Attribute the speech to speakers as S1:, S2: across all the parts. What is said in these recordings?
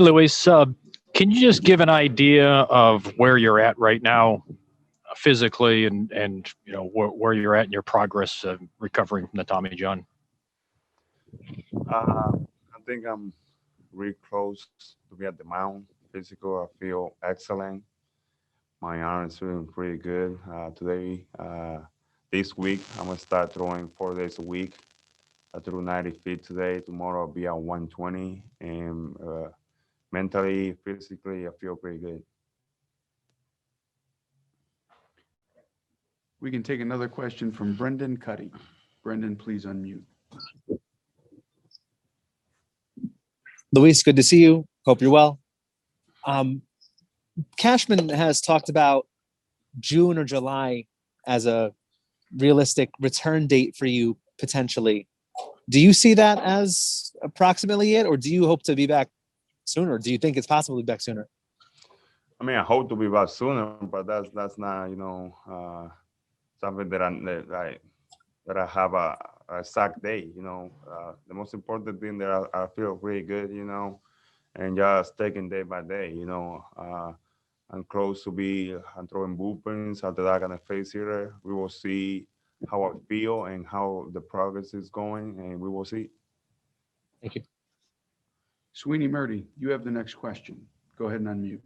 S1: Hey, Luis, can you just give an idea of where you're at right now, physically, and where you're at in your progress of recovering from the Tommy John?
S2: I think I'm really close to be at the mound. Physical, I feel excellent. My arm is feeling pretty good. Today, this week, I'm gonna start throwing 4 days a week. I threw 90 feet today. Tomorrow I'll be at 120. And mentally, physically, I feel pretty good.
S3: We can take another question from Brendan Cuddy. Brendan, please unmute.
S4: Luis, good to see you. Hope you're well. Cashman has talked about June or July as a realistic return date for you potentially. Do you see that as approximately it, or do you hope to be back sooner? Do you think it's possible to be back sooner?
S2: I mean, I hope to be back sooner, but that's not something that I have a exact day. The most important thing that I feel really good. And just taking day by day. I'm close to be. I'm throwing bullpens after that. I'm gonna face hitter. We will see how I feel and how the progress is going, and we will see.
S4: Thank you.
S3: Sweeney Murdy, you have the next question. Go ahead and unmute.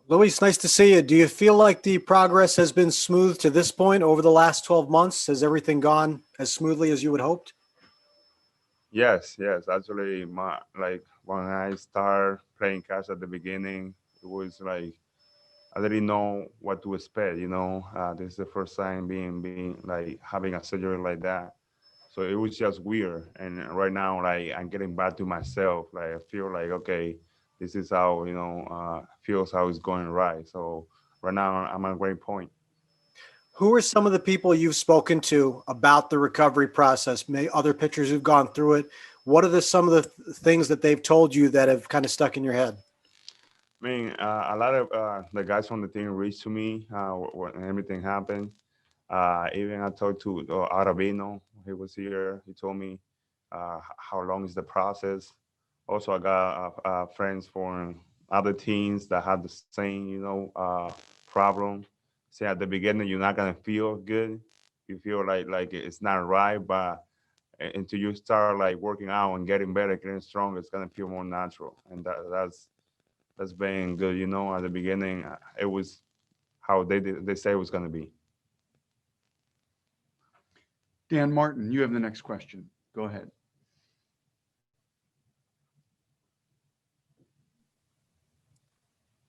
S5: Luis, nice to see you. Do you feel like the progress has been smooth to this point over the last 12 months? Has everything gone as smoothly as you had hoped?
S2: Yes. Actually, when I started playing catch at the beginning, it was like I didn't know what to expect. This is the first time being like having a surgery like that. So it was just weird. And right now, like I'm getting back to myself. Like I feel like okay, this is how feels how it's going right. So right now I'm at a great point.
S5: Who are some of the people you've spoken to about the recovery process? May other pitchers who've gone through it. What are some of the things that they've told you that have kind of stuck in your head?
S2: I mean, a lot of the guys from the team reached to me when everything happened. Even I talked to Aravino. He was here. He told me how long is the process. Also, I got friends from other teams that had the same, problem. Say at the beginning, you're not gonna feel good. You feel like it's not right, but until you start like working out and getting better, getting stronger, it's gonna feel more natural, and that's been good. At the beginning, it was how they say it was gonna be.
S3: Dan Martin, you have the next question. Go ahead.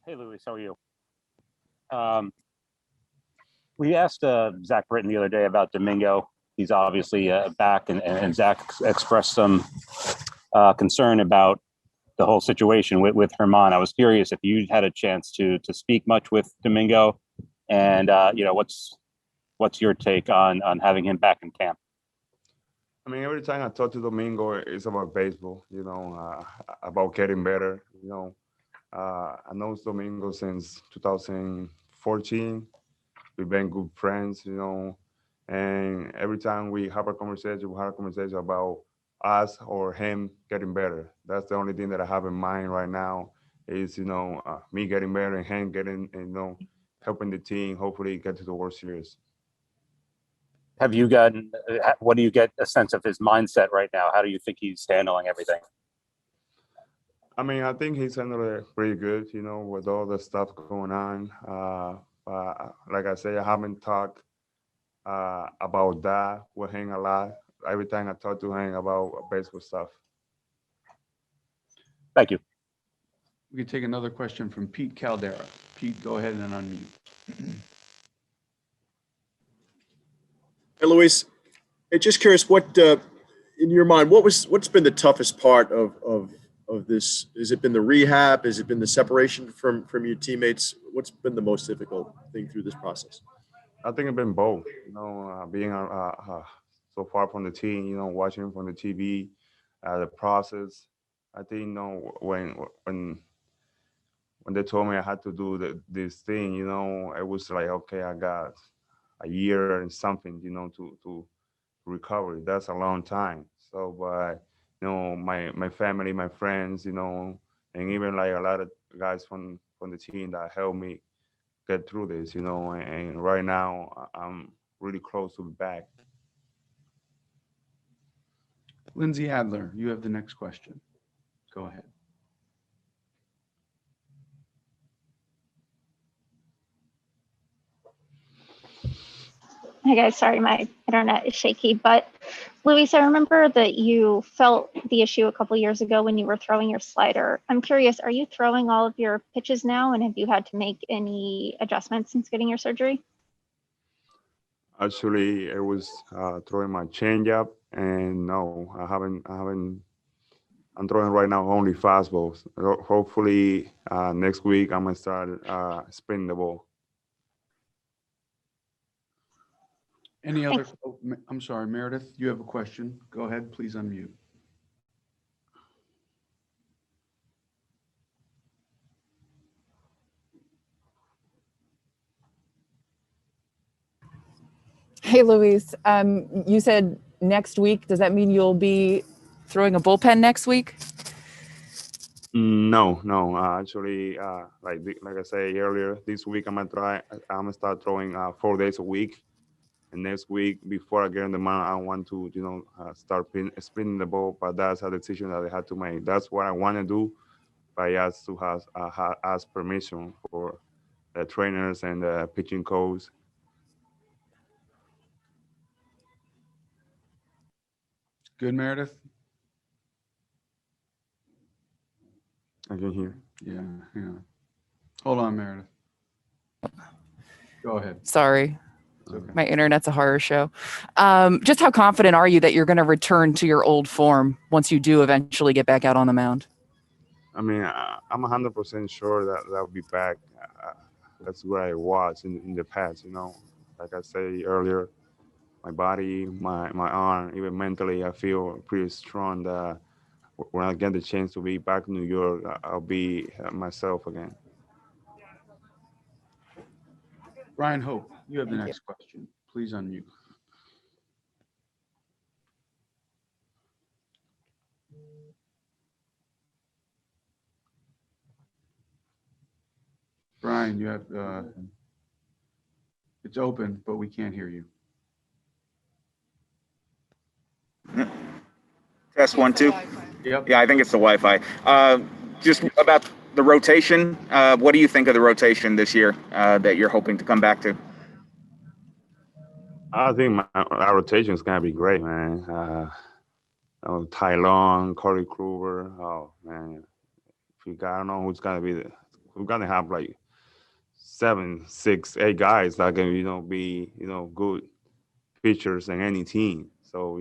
S6: Hey, Luis, how are you? We asked Zach Britton the other day about Domingo. He's obviously back, and Zach expressed some concern about the whole situation with Herman. I was curious if you had a chance to speak much with Domingo, and what's your take on having him back in camp?
S2: I mean, every time I talk to Domingo, it's about baseball. About getting better. I know Domingo since 2014. We've been good friends, and every time we have a conversation about us or him getting better. That's the only thing that I have in mind right now is, me getting better and him getting, helping the team hopefully get to the World Series.
S6: What do you get a sense of his mindset right now? How do you think he's handling everything?
S2: I mean, I think he's handling it pretty good, with all the stuff going on. Like I say, I haven't talked about that with him a lot. Every time I talk to him about baseball stuff.
S6: Thank you.
S3: We can take another question from Pete Caldera. Pete, go ahead and unmute.
S7: Hey, Luis. Hey, just curious, what in your mind, what's been the toughest part of this? Has it been the rehab? Has it been the separation from your teammates? What's been the most difficult thing through this process?
S2: I think it's been both. Being so far from the team, watching from the TV, the process. I think when they told me I had to do this thing, it was like okay, I got a year and something, to recover. That's a long time. So, but my family, my friends, and even like a lot of guys from the team that helped me get through this, and right now I'm really close to be back.
S3: Lindsay Adler, you have the next question. Go ahead.
S8: Hey guys, sorry, my internet is shaky, but Luis, I remember that you felt the issue a couple years ago when you were throwing your slider. I'm curious, are you throwing all of your pitches now, and have you had to make any adjustments since getting your surgery?
S2: Actually, I was throwing my changeup, and no, I haven't. I'm throwing right now only fastballs. Hopefully, next week I'm gonna start spinning the ball.
S3: Any other, I'm sorry, Meredith, you have a question. Go ahead, please unmute.
S9: Hey, Luis, you said next week. Does that mean you'll be throwing a bullpen next week?
S2: No, no. Actually, like I said earlier, this week I'm gonna start throwing 4 days a week, and next week before I get in the mound, I want to start spinning the ball. But that's a decision that I had to make. That's what I want to do, but I have to ask permission for the trainers and the pitching coach.
S3: Good, Meredith?
S2: I can hear.
S3: Yeah. Hold on, Meredith. Go ahead.
S9: Sorry,
S3: It's okay.
S9: my internet's a horror show. Just how confident are you that you're going to return to your old form once you do eventually get back out on the mound?
S2: I mean, I'm 100% sure that I'll be back. That's where I was in the past. Like I said earlier, my body, my arm, even mentally, I feel pretty strong that when I get the chance to be back in New York, I'll be myself again.
S3: Brian Hope, you have the next question. Please unmute. Brian, you have, it's open, but we can't hear you.
S10: Test 1, 2.
S3: Yep.
S10: Yeah, I think it's the Wi-Fi. Just about the rotation. What do you think of the rotation this year that you're hoping to come back to?
S2: I think our rotation is gonna be great, man. Ty Long, Corey Kluber. Oh man, I don't know who's gonna be. We're gonna have like 7, 6, 8 guys that can be good pitchers in any team. So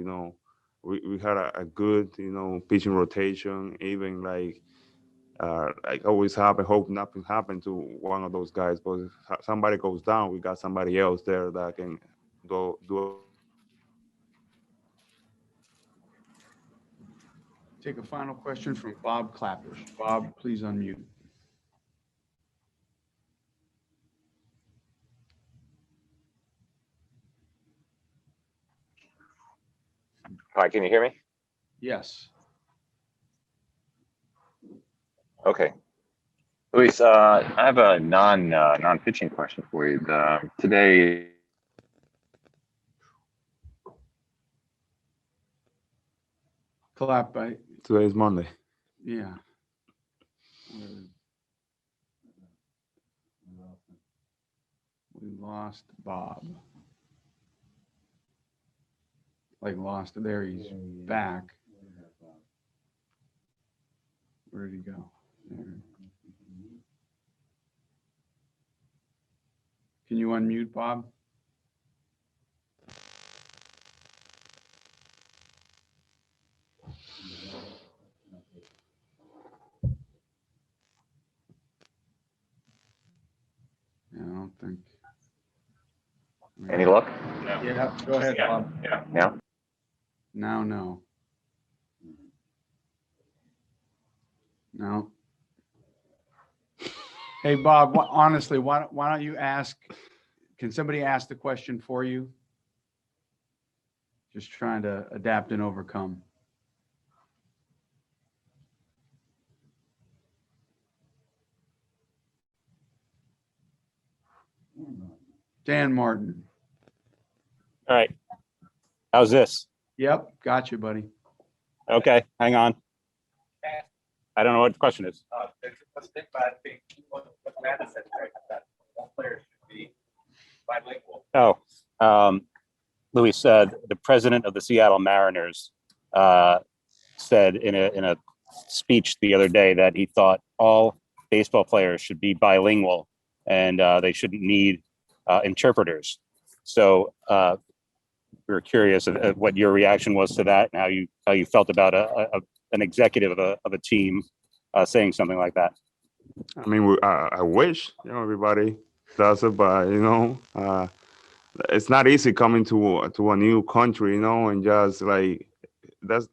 S2: we had a good pitching rotation. Even like always hope nothing happened to one of those guys. But if somebody goes down, we got somebody else there that can do.
S3: Take a final question from Bob Clappish. Bob, please unmute.
S11: Hi, can you hear me?
S3: Yes.
S11: Okay. Luis, I have a non-pitching question for you. Today,
S3: Clap.
S2: Today's Monday.
S3: Yeah. We lost Bob. Lost. There, he's back. Where did he go? There. Can you unmute Bob? Yeah, I don't think.
S11: any luck?
S3: Yeah, go ahead, Bob.
S11: Yeah.
S3: Now, no. No. Hey, Bob, honestly, why don't you ask, can somebody ask the question for you? Just trying to adapt and overcome. Dan Martin.
S6: All right. How's this?
S3: Yep, got you, buddy.
S6: Okay, hang on. I don't know what the question is. Oh, Louis said the president of the Seattle Mariners said in a speech the other day that he thought all baseball players should be bilingual and they shouldn't need interpreters. So we were curious of what your reaction was to that and how you felt about an executive of a team saying something like that.
S2: I mean, I wish, everybody does it, but, it's not easy coming to a new country, and just like, that's,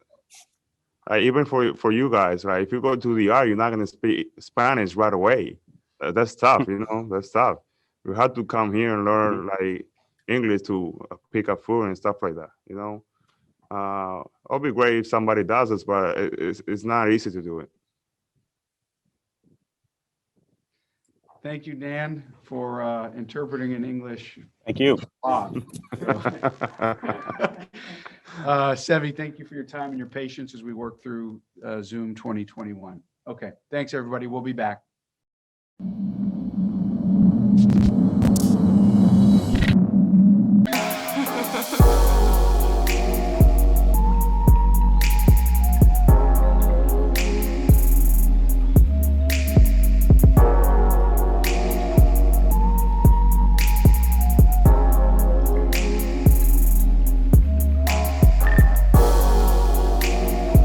S2: even for you guys, right? If you go to the R, you're not going to speak Spanish right away. That's tough, that's tough. You have to come here and learn like English to pick up food and stuff like that, It'll be great if somebody does this, but it's not easy to do it.
S3: Thank you, Dan, for interpreting in English.
S6: Thank you.
S3: Sevi, thank you for your time and your patience as we work through Zoom 2021. Okay, thanks, everybody. We'll be back.